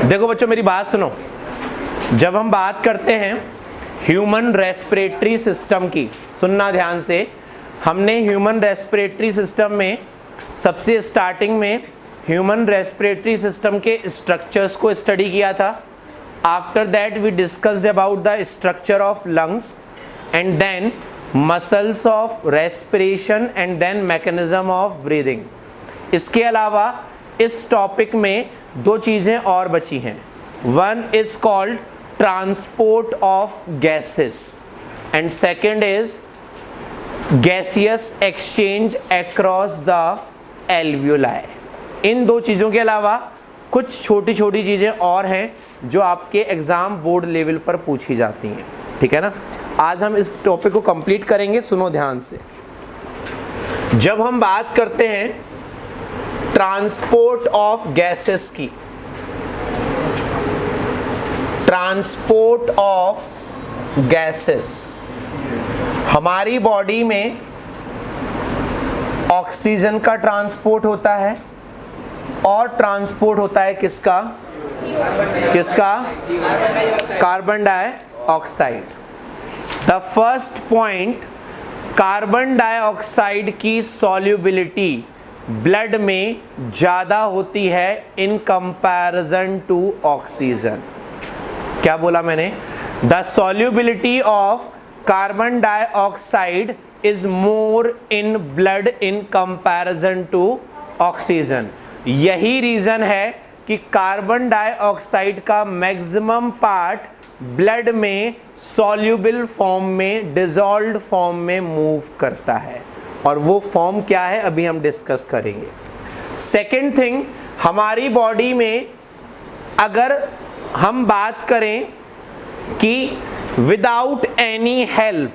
देखो बच्चों मेरी बात सुनो, जब हम बात करते हैं ह्यूमन रेस्पिरेटरी सिस्टम की, सुनना ध्यान से, हमने ह्यूमन रेस्पिरेटरी सिस्टम में सबसे स्टार्टिंग में ह्यूमन रेस्पिरेटरी सिस्टम के स्ट्रक्चर्स को स्टडी किया था। After that we discussed about the structure of lungs and then muscles of respiration and then mechanism of breathing. इसके अलावा इस टॉपिक में दो चीज़ें और बची हैं। One is called transport of gases and second is gaseous exchange across the alveoli. इन दो चीज़ों के अलावा कुछ छोटी छोटी चीज़ें और हैं जो आपके एग्ज़ाम बोर्ड लेवल पर पूछी जाती हैं, ठीक है ना। आज हम इस टॉपिक को कंप्लीट करेंगे, सुनो ध्यान से। जब हम बात करते हैं ट्रांसपोर्ट ऑफ गैसेस की, ट्रांसपोर्ट ऑफ गैसेस, हमारी बॉडी में ऑक्सीजन का ट्रांसपोर्ट होता है और ट्रांसपोर्ट होता है किसका carbon dioxide. The first point, carbon dioxide की सॉल्युबिलिटी ब्लड में ज़्यादा होती है इन कंपैरिजन टू ऑक्सीजन। क्या बोला मैंने? The solubility of carbon dioxide is more in blood in comparison to oxygen. यही रीज़न है कि कार्बन डाइऑक्साइड का मैक्सिमम पार्ट ब्लड में सॉल्युबल फॉर्म में, डिसॉल्व्ड फॉर्म में मूव करता है, और वो फॉर्म क्या है अभी हम डिस्कस करेंगे। सेकेंड थिंग, हमारी बॉडी में अगर हम बात करें कि विदाउट एनी हेल्प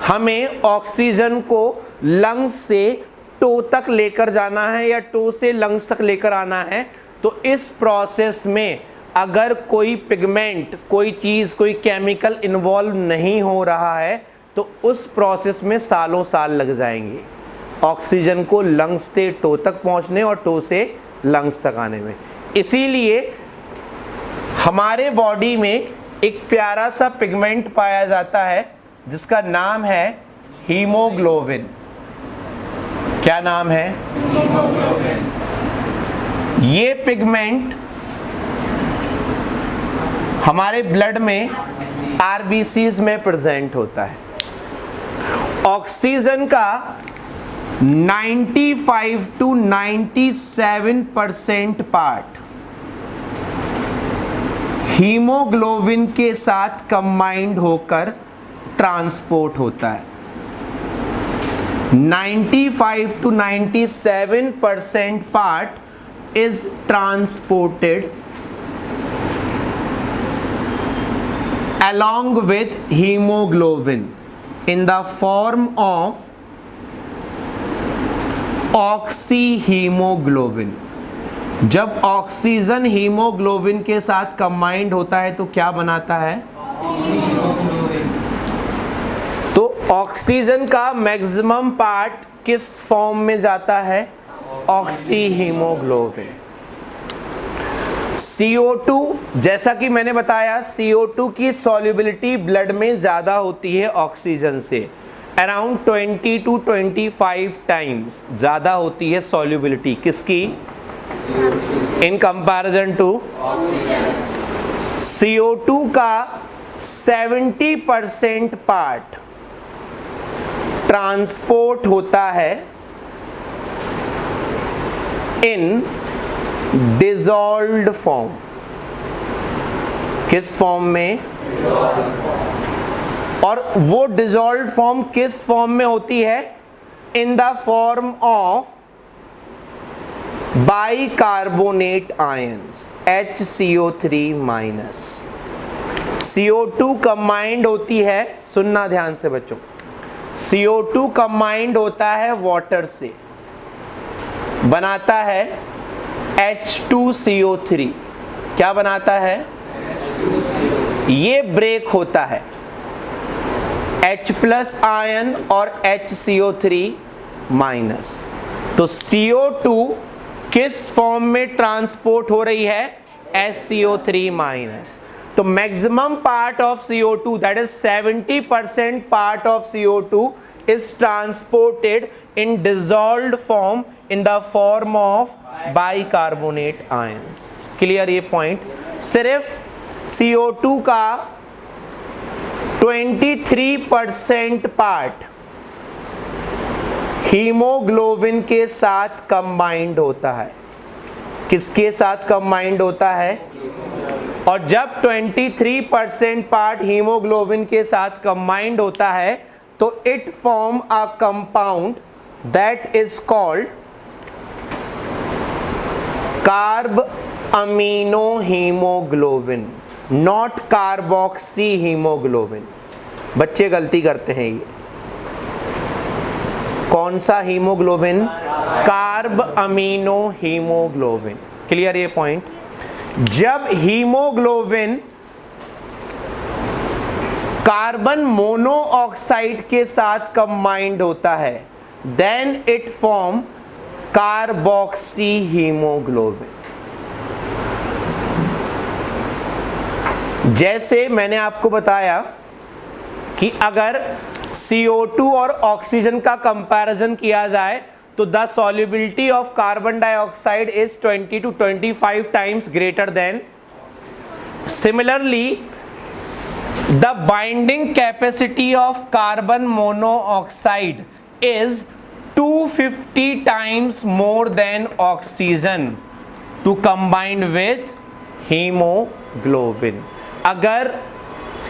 हमें ऑक्सीजन को लंग्स से टो तक लेकर जाना है या टो से लंग्स तक लेकर आना है, तो इस प्रोसेस में अगर कोई पिगमेंट, कोई चीज़, कोई केमिकल इन्वॉल्व नहीं हो रहा है तो उस प्रोसेस में सालों साल लग जाएंगे ऑक्सीजन को लंग्स से टो तक पहुंचने और टो से लंग्स तक आने में। इसीलिए हमारे बॉडी में एक प्यारा सा पिगमेंट पाया जाता है जिसका नाम है हीमोग्लोबिन। क्या नाम है? हीमोग्लोबिन। ये पिगमेंट हमारे ब्लड में आरबीसीज में प्रेजेंट होता है। ऑक्सीजन का 95 to 97% पार्ट हीमोग्लोबिन के साथ कंबाइंड होकर ट्रांसपोर्ट होता है। 95 to 97% part is transported along with hemoglobin in the form of oxyhaemoglobin. जब ऑक्सीजन हीमोग्लोबिन के साथ कंबाइंड होता है तो क्या बनाता है? तो ऑक्सीजन का मैक्सिमम पार्ट किस फॉर्म में जाता है? ऑक्सीहीमोग्लोबिन। CO2, जैसा कि मैंने बताया, CO2 की सॉल्युबिलिटी ब्लड में ज़्यादा होती है ऑक्सीजन से, अराउंड 20 to 25 टाइम्स ज़्यादा होती है सॉल्युबिलिटी किसकी? इन कंपैरिजन टू CO2 का 70% पार्ट ट्रांसपोर्ट होता है इन डिसॉल्व्ड फॉर्म। किस फॉर्म में? और वो डिसॉल्व्ड फॉर्म किस फॉर्म में होती है? In the form of bicarbonate ions HCO3-। CO2 combined होती है, सुनना ध्यान से बच्चों, CO2 कंबाइंड होता है वाटर से, बनाता है H2CO3। क्या बनाता है? ये ब्रेक होता है H+ आयन और HCO3-। तो CO2 किस फॉर्म में ट्रांसपोर्ट हो रही है? SCO3 माइनस। तो maximum part of CO2 that is 70% part of CO2 is transported in dissolved form in the form of bicarbonate ions। Clear ये पॉइंट? सिर्फ CO2 का 23% पार्ट हीमोग्लोबिन के साथ कंबाइंड होता है। किसके साथ कंबाइंड होता है? और जब 23% पार्ट हीमोग्लोबिन के साथ कंबाइंड होता है तो it form a compound that is called carbamino haemoglobin, not carboxy haemoglobin. बच्चे गलती करते हैं। ये कौन सा haemoglobin? Carbamino haemoglobin. Clear ये पॉइंट? जब हीमोग्लोबिन कार्बन मोनोऑक्साइड के साथ कंबाइंड होता है then it form carboxy haemoglobin. जैसे मैंने आपको बताया कि अगर CO2 और ऑक्सीजन का कंपैरिजन किया जाए तो the solubility of carbon dioxide is 20 to 25 times greater than। Similarly, the binding capacity of carbon monoxide is 250 times more than oxygen to combine with hemoglobin। अगर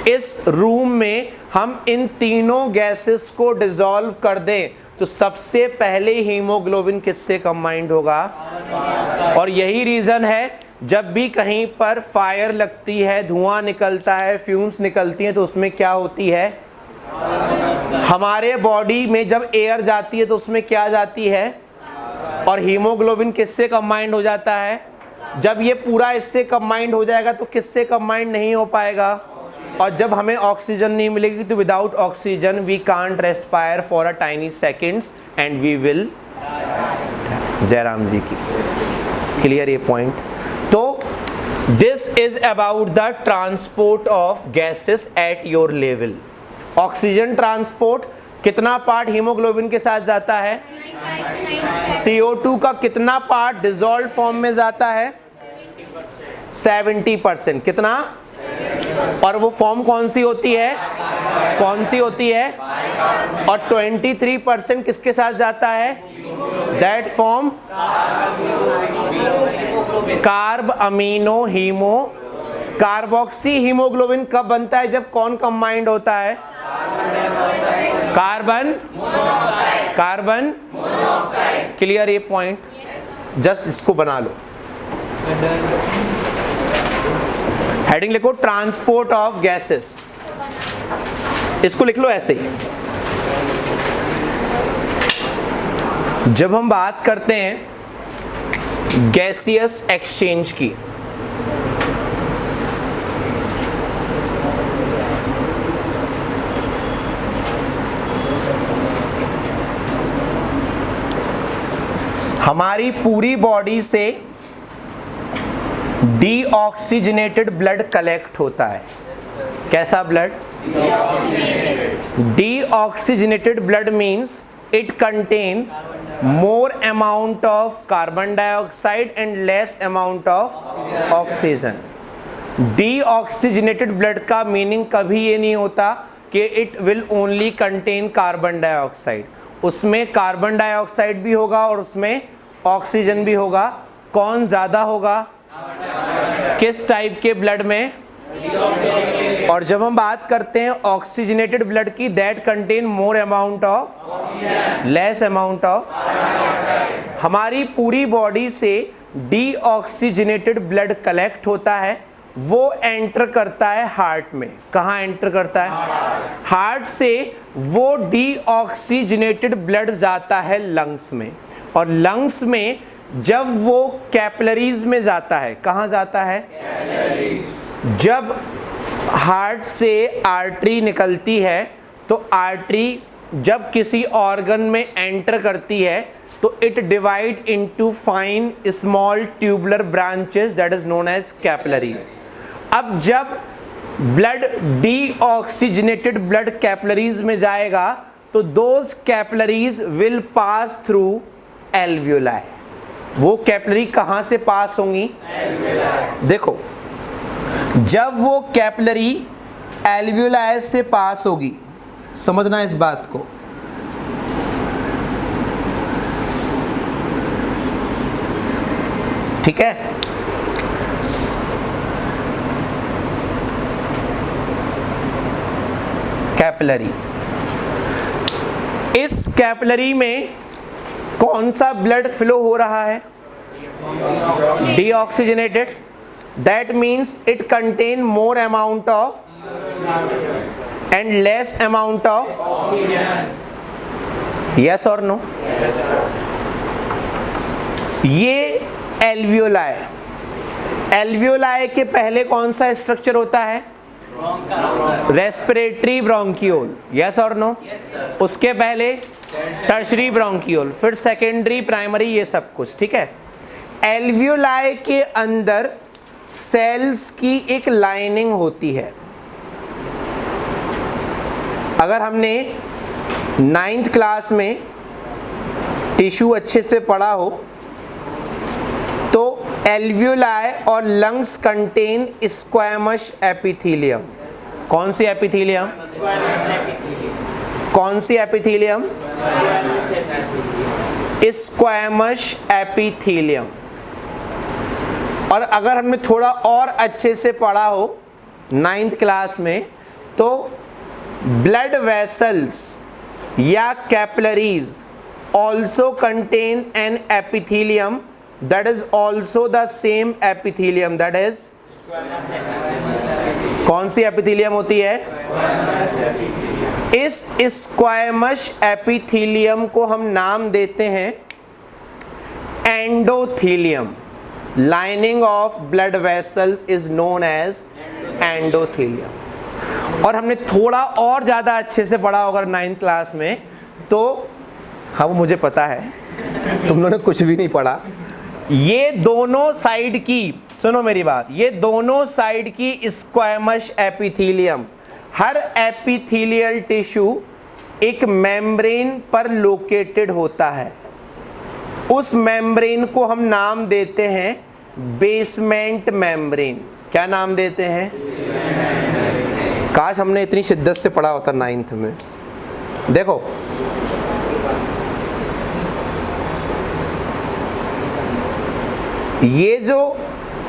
इस रूम में हम इन तीनों गैसेस को डिसॉल्व कर दें तो सबसे पहले हीमोग्लोबिन किससे कंबाइंड होगा? और यही रीजन है जब भी कहीं पर फायर लगती है, धुआं निकलता है, फ्यूम्स निकलती हैं, तो उसमें क्या होती है? हमारे बॉडी में जब एयर जाती है तो उसमें क्या जाती है? और हीमोग्लोबिन किससे कंबाइंड हो जाता है? जब ये पूरा इससे कंबाइंड हो जाएगा तो किससे कंबाइंड नहीं हो पाएगा? और जब हमें ऑक्सीजन नहीं मिलेगी तो without oxygen we can't respire for a tiny seconds and we will. Jairam ji की क्लियर ये पॉइंट? तो this is about the transport of gases at your level. Oxygen transport कितना पार्ट हीमोग्लोबिन के साथ जाता है? CO2 का कितना पार्ट डिसॉल्व फॉर्म में जाता है? 70%। कितना? और वो फॉर्म कौन सी होती है? कौन सी होती है? और 23% किसके साथ जाता है? That form carbamino haemo. Carboxy haemoglobin कब बनता है? जब कौन कंबाइंड होता है? कार्बन। क्लियर ये पॉइंट? जस्ट इसको बना लो, हेडिंग लिखो ट्रांसपोर्ट ऑफ गैसेस। इसको लिख लो ऐसे ही। जब हम बात करते हैं गैसियस एक्सचेंज की, हमारी पूरी बॉडी से डीऑक्सीजनेटेड ब्लड कलेक्ट होता है। कैसा blood? Deoxygenated blood means it contain more amount of carbon dioxide and less amount of oxygen. Deoxygenated blood का मीनिंग कभी ये नहीं होता कि it will only contain carbon dioxide. उसमें कार्बन डाइऑक्साइड भी होगा और उसमें ऑक्सीजन भी होगा। कौन ज्यादा होगा? किस टाइप के ब्लड में? और जब हम बात करते हैं ऑक्सीजनेटेड ब्लड की, that contain more amount of, less amount of. हमारी पूरी बॉडी से डीऑक्सीजनेटेड ब्लड कलेक्ट होता है, वो एंटर करता है हार्ट में। कहाँ एंटर करता है? हार्ट से वो डीऑक्सीजनेटेड ब्लड जाता है लंग्स में, और लंग्स में जब वो कैपिलरीज में जाता है, कहाँ जाता है? जब हार्ट से आर्टरी निकलती है तो आर्टरी जब किसी ऑर्गन में एंटर करती है तो it divide into fine small tubular branches that is known as capillaries. अब जब ब्लड डीऑक्सीजनेटेड ब्लड कैपिलरीज में जाएगा तो those capillaries will pass through alveoli. वो कैपिलरी कहां से पास होंगी? देखो, जब वो कैपिलरी एल्वियोलाई से पास होगी, समझना इस बात को, ठीक है? कैपिलरी, इस कैपिलरी में कौन सा ब्लड फ्लो हो रहा है? Deoxygenated. That means it contain more amount of and less amount of, yes और नो? ये एल्वियोलाई, एल्वियोलाई के पहले कौन सा स्ट्रक्चर होता है? रेस्पिरेटरी ब्रोंकियोल, यस और नो? उसके पहले टर्शरी ब्रोंकियोल, फिर सेकेंडरी, प्राइमरी, ये सब कुछ, ठीक है? एल्वियोलाई के अंदर सेल्स की एक लाइनिंग होती है। अगर हमने 9th क्लास में टिश्यू अच्छे से पढ़ा हो तो एल्वियोलाई और लंग्स कंटेन स्क्वैमस एपिथेलियम। कौन सी एपिथेलियम? कौन सी एपिथेलियम? Squamous epithelium. और अगर हमने थोड़ा और अच्छे से पढ़ा हो 9th क्लास में तो ब्लड वेसल्स या capillaries also contain an epithelium that is also the same epithelium, that is कौन सी एपिथेलियम होती है? इस स्क्वैमस एपिथेलियम को हम नाम देते हैं endothelium. Lining of blood vessel is known as endothelium. और हमने थोड़ा और ज़्यादा अच्छे से पढ़ा होगा 9th क्लास में तो, हाँ वो मुझे पता है, तुम लोगों ने कुछ भी नहीं पढ़ा। ये दोनों साइड की, सुनो मेरी बात, ये दोनों साइड की स्क्वैमस एपिथेलियम, हर एपिथेलियल टिश्यू एक मेम्ब्रेन पर लोकेटेड होता है। उस मेम्ब्रेन को हम नाम देते हैं बेसमेंट मेम्ब्रेन। क्या नाम देते हैं? काश हमने इतनी शिद्दत से पढ़ा होता 9th में। देखो, ये जो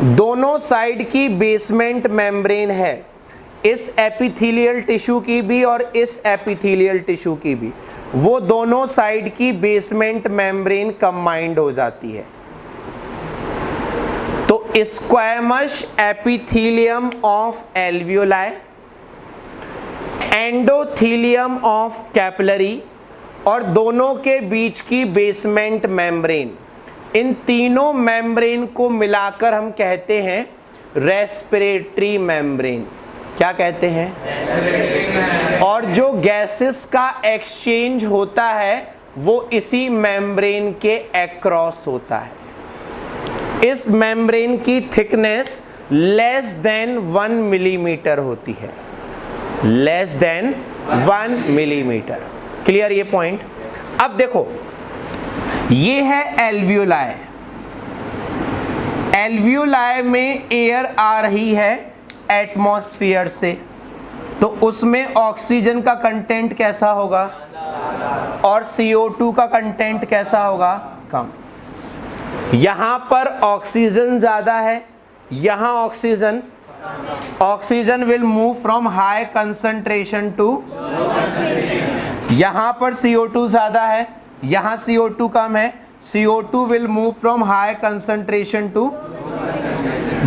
दोनों साइड की बेसमेंट मेम्ब्रेन है, इस एपिथेलियल टिश्यू की भी और इस एपिथेलियल टिश्यू की भी, वो दोनों साइड की बेसमेंट मेम्ब्रेन कंबाइंड हो जाती है। तो squamous epithelium of alveoli, endothelium of capillary और दोनों के बीच की बेसमेंट मेम्ब्रेन, इन तीनों मेम्ब्रेन को मिलाकर हम कहते हैं रेस्पिरेटरी मेम्ब्रेन। क्या कहते हैं? और जो गैसेस का एक्सचेंज होता है वो इसी मेम्ब्रेन के अक्रॉस होता है। इस मेम्ब्रेन की थिकनेस लेस देन 1 मिलीमीटर होती है, लेस देन 1 मिलीमीटर। क्लियर ये पॉइंट? अब देखो, ये है एल्वियोलाई। एल्वियोलाई में एयर आ रही है एटमॉस्फेयर से, तो उसमें ऑक्सीजन का कंटेंट कैसा होगा और CO2 का कंटेंट कैसा होगा? कम। यहां पर ऑक्सीजन ज्यादा है, यहां oxygen will move from high concentration to, यहां पर CO2 ज्यादा है, यहां CO2 कम है, CO2 will move from high concentration to.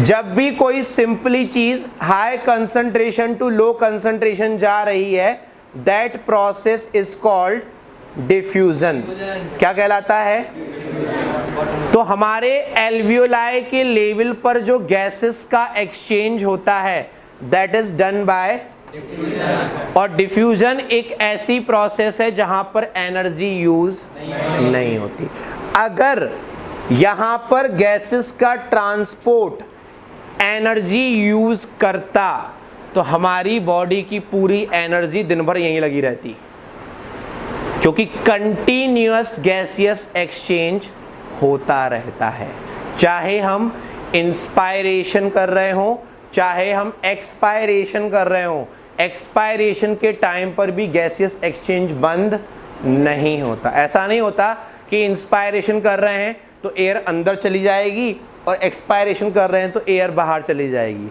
जब भी कोई सिंपली चीज high concentration to low concentration जा रही है, that process is called diffusion. क्या कहलाता है? तो हमारे एल्वियोलाई के लेवल पर जो गैसेस का एक्सचेंज होता है दैट इज डन बाय और डिफ्यूजन एक ऐसी प्रोसेस है जहां पर एनर्जी यूज नहीं होती। अगर यहां पर गैसेस का ट्रांसपोर्ट एनर्जी यूज करता तो हमारी बॉडी की पूरी एनर्जी दिन भर यहीं लगी रहती, क्योंकि कंटिन्यूअस गैसियस एक्सचेंज होता रहता है। चाहे हम इंस्पायरेशन कर रहे हो, चाहे हम एक्सपायरेशन कर रहे हो, एक्सपायरेशन के टाइम पर भी गैसियस एक्सचेंज बंद नहीं होता। ऐसा नहीं होता कि इंस्पायरेशन कर रहे हैं तो एयर अंदर चली जाएगी और एक्सपायरेशन कर रहे हैं तो एयर बाहर चली जाएगी।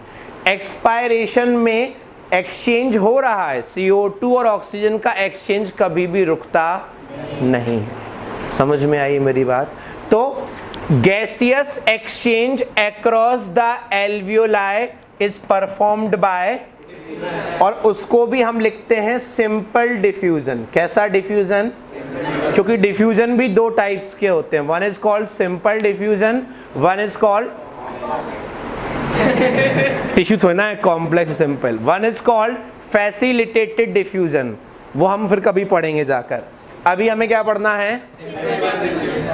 एक्सपायरेशन में एक्सचेंज हो रहा है, CO2 और ऑक्सीजन का एक्सचेंज कभी भी रुकता नहीं है। समझ में आई मेरी बात? तो gaseous exchange across the alveoli is performed by, और उसको भी हम लिखते हैं सिंपल डिफ्यूजन। कैसा डिफ्यूजन? क्योंकि डिफ्यूजन भी दो टाइप्स के होते हैं, one is called simple diffusion, one is called tissue थोड़ा ना है complex simple, one is called facilitated diffusion, वो हम फिर कभी पढ़ेंगे जाकर। अभी हमें क्या पढ़ना है?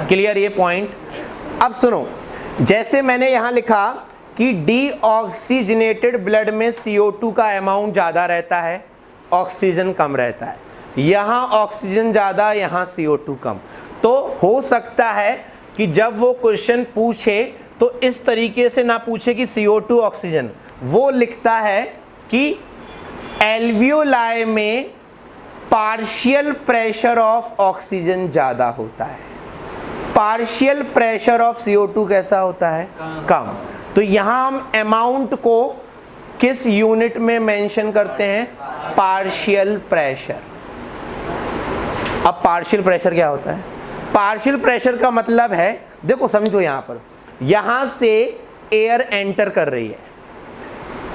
क्लियर ये पॉइंट? अब सुनो, जैसे मैंने यहां लिखा कि डीऑक्सीजनेटेड ब्लड में CO2 का अमाउंट ज़्यादा रहता है, ऑक्सीजन कम रहता है। यहाँ ऑक्सीजन ज़्यादा, यहाँ CO2 कम। तो हो सकता है कि जब वो क्वेश्चन पूछे तो इस तरीके से ना पूछे कि CO2 ऑक्सीजन, वो लिखता है कि एल्वियोलाई में पार्शियल प्रेशर ऑफ ऑक्सीजन ज़्यादा होता है, पार्शियल प्रेशर ऑफ CO2 कैसा होता है? कम। तो यहाँ हम अमाउंट को किस यूनिट में मेंशन करते हैं? Partial pressure. अब पार्शियल प्रेशर क्या होता है? पार्शियल प्रेशर का मतलब है, देखो समझो, यहाँ पर यहाँ से एयर एंटर कर रही है,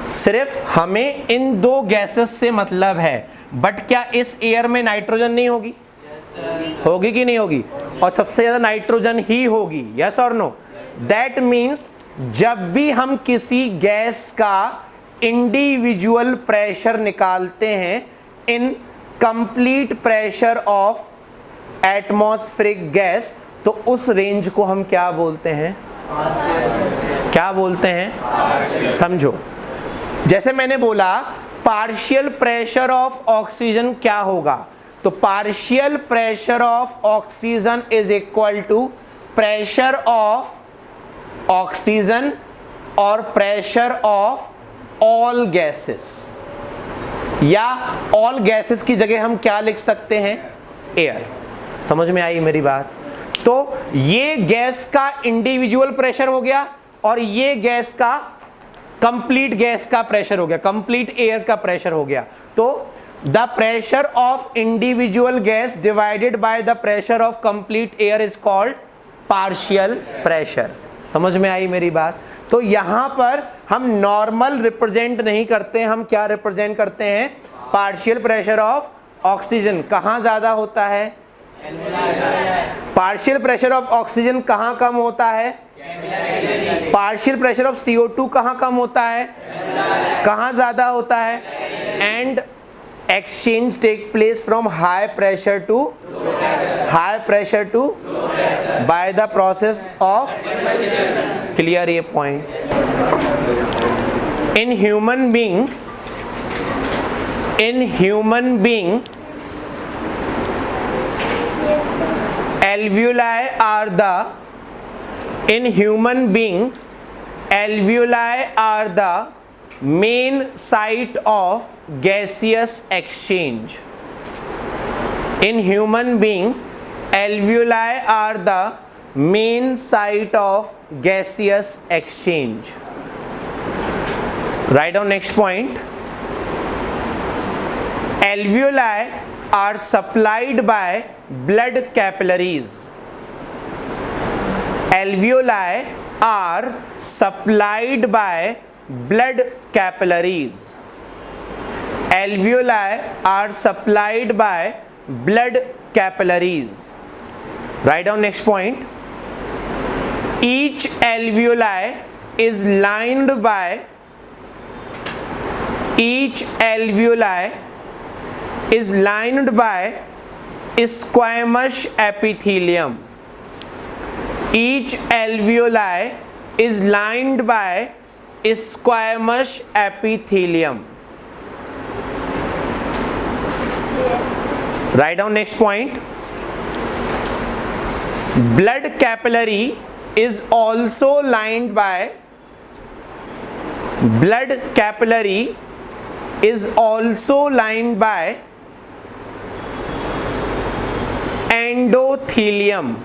सिर्फ हमें इन दो गैसेस से मतलब है, बट क्या इस एयर में नाइट्रोजन नहीं होगी? होगी कि नहीं होगी? और सबसे ज्यादा नाइट्रोजन ही होगी, यस और नो? दैट मीन्स जब भी हम किसी गैस का इंडिविजुअल प्रेशर निकालते हैं in complete pressure of atmospheric gas, तो उस रेंज को हम क्या बोलते हैं? क्या बोलते हैं? समझो, जैसे मैंने बोला पार्शियल प्रेशर ऑफ ऑक्सीजन क्या होगा, तो partial pressure of oxygen is equal to pressure of oxygen और प्रेशर ऑफ ऑल गैसेस, या ऑल गैसेस की जगह हम क्या लिख सकते हैं? एयर। समझ में आई मेरी बात? तो ये गैस का इंडिविजुअल प्रेशर हो गया और ये गैस का कंप्लीट गैस का प्रेशर हो गया, कंप्लीट एयर का प्रेशर हो गया। तो the pressure of individual gas divided by the pressure of complete air is called partial pressure. समझ में आई मेरी बात? तो यहां पर हम नॉर्मल रिप्रेजेंट नहीं करते, हम क्या रिप्रेजेंट करते हैं? Partial pressure of oxygen. कहां ज्यादा होता है? पार्शियल प्रेशर ऑफ ऑक्सीजन कहां कम होता है? पार्शियल प्रेशर ऑफ CO2 कहां कम होता है? कहां ज्यादा होता है? And exchange take place from high pressure to by the process of, clear ये point? in human being alveoli are the main site of gaseous exchange. In human being, alveoli are the main site of gaseous exchange. Write down next point. Alveoli are supplied by blood capillaries. Alveoli are supplied by blood capillaries. Alveoli are supplied by blood capillaries. Write down next point. Each alveoli is lined by each alveoli is lined by squamous epithelium. Each alveoli is lined by squamous epithelium. Write down next point. Blood capillary is also lined by endothelium.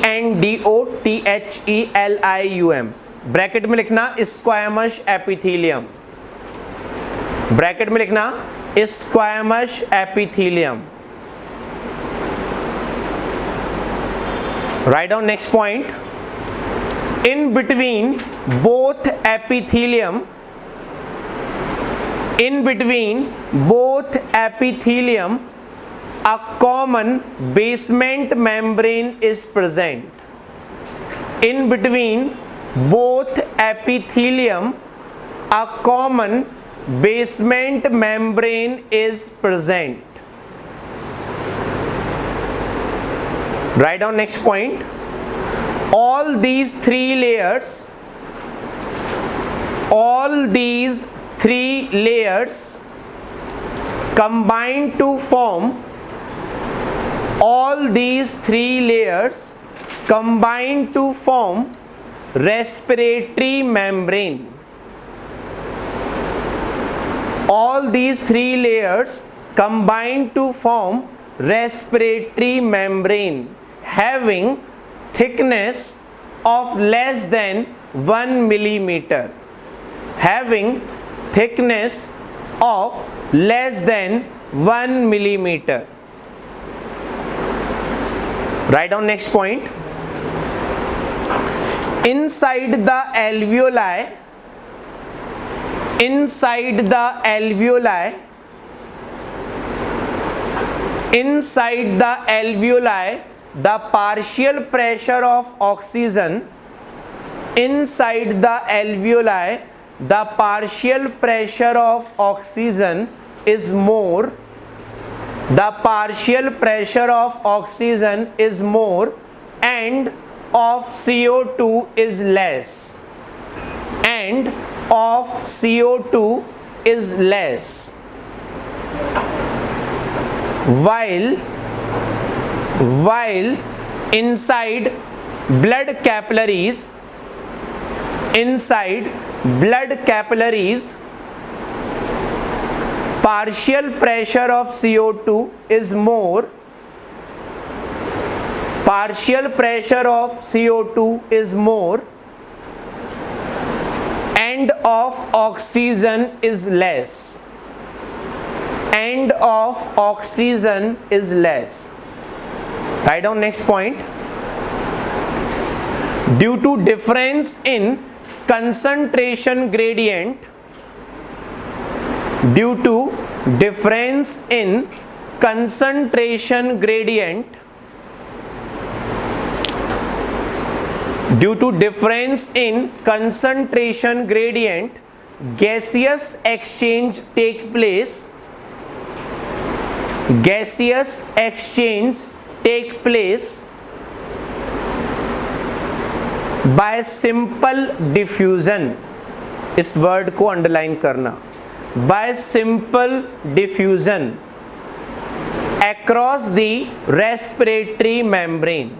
endothelium. Bracket में लिखना squamous epithelium. Bracket में लिखना squamous epithelium. Write down next point. In between both epithelium, a common basement membrane is present. In between both epithelium, a common basement membrane is present. Write down next point. All these three layers combine to form respiratory membrane. All these three layers combine to form respiratory membrane having thickness of less than 1 millimeter. Having thickness of less than 1 millimeter. Write down next point. Inside the alveoli, the partial pressure of oxygen is more. The partial pressure of oxygen is more and of CO2 is less. While inside blood capillaries, partial pressure of CO2 is more, and of oxygen is less. Write down next point. Due to difference in concentration gradient, due to difference in concentration gradient, gaseous exchange take place by simple diffusion. इस word को underline करना. By simple diffusion across the respiratory membrane.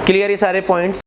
Clear ये सारे points.